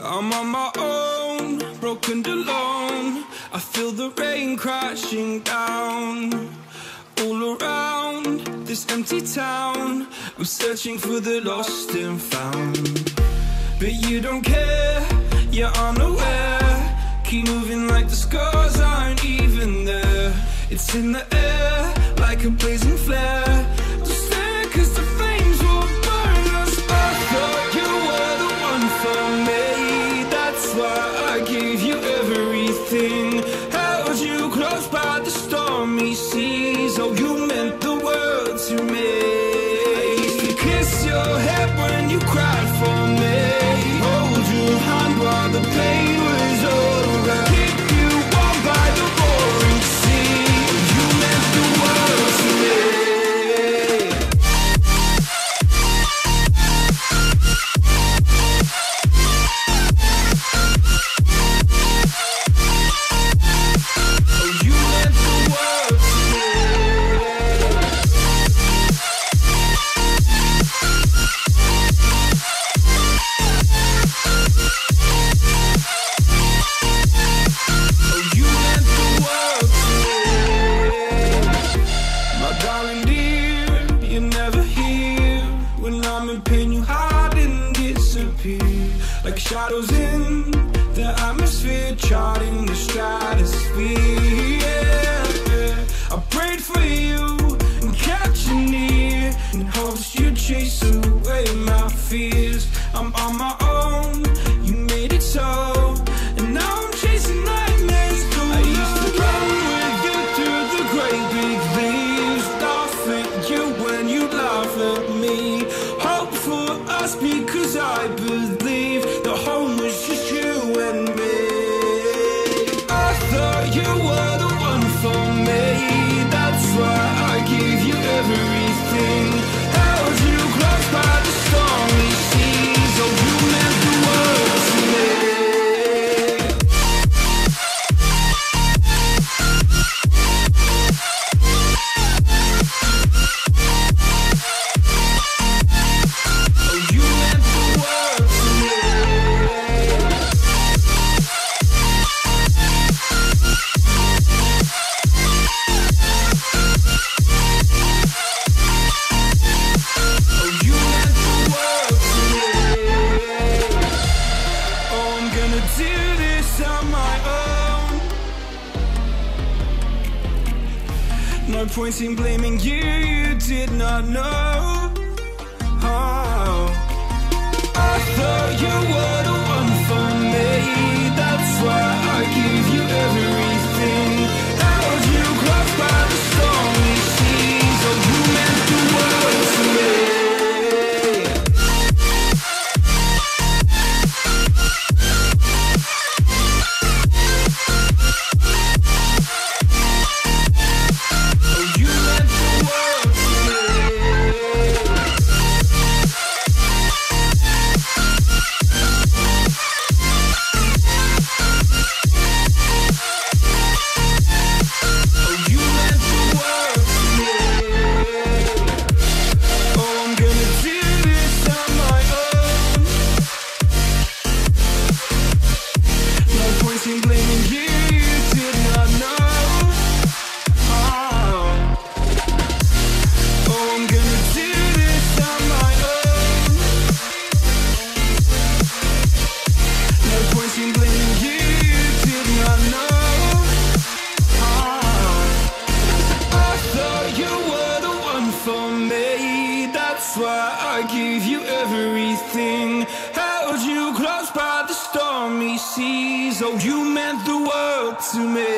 I'm on my own, broken and alone. I feel the rain crashing down all around this empty town. I'm searching for the lost and found, but you don't care, you're unaware. Keep moving like the scars aren't even there. It's in the air like a blazing flare. Just stare, 'cause the flames will burn us. I thought you were the one for me. That's why I gave you everything. Held you close by the stormy seas. Oh, you meant the world to me. I used to kiss your head when you cried for me. Hold your hand while the pain was over. Keep you warm by the roaring sea. You meant the world to me. Like shadows in the atmosphere, charting the stratosphere. Yeah. I prayed for you and kept you near, in hopes you'd chase away my fears. I'm on my own, you made it so, and now I'm chasing nightmares through. I used to run with you through the great big leaves, laugh at you when you laugh at me. Hope for us because I believe the home was just you and me. I thought you were the one for me. That's why I gave you everything. Held you close by the stormy seas. Oh, you meant the world to me. No point in blaming you, you did not know. Oh. I thought you were the one for me. That's why I gave you everything. Held you close by the stormy seas. Oh, you meant the world to me. Oh, you meant the world to me.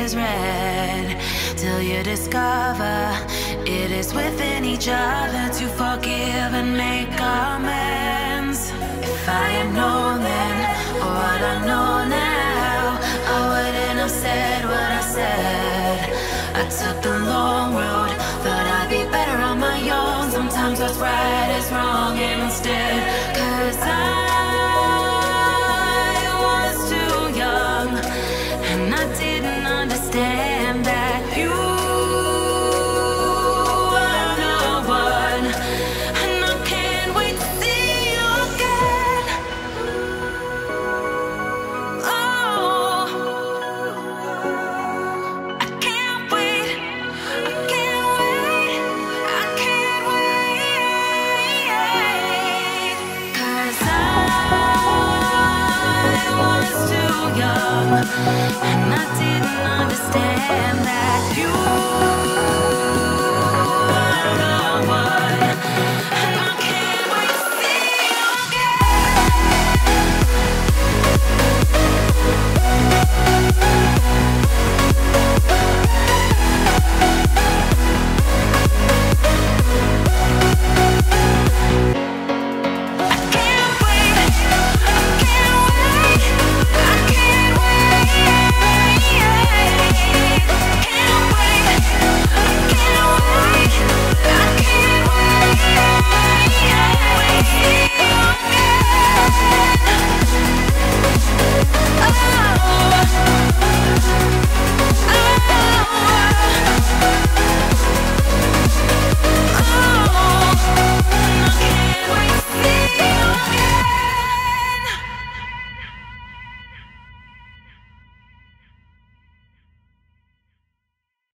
is red. Till you discover it is within each other to forgive and make amends. If I had known then, or what I know now, I wouldn't have said what I said. I took the long road, thought I'd be better on my own. Sometimes what's right is wrong instead. Cause I was too young, and I didn't understand.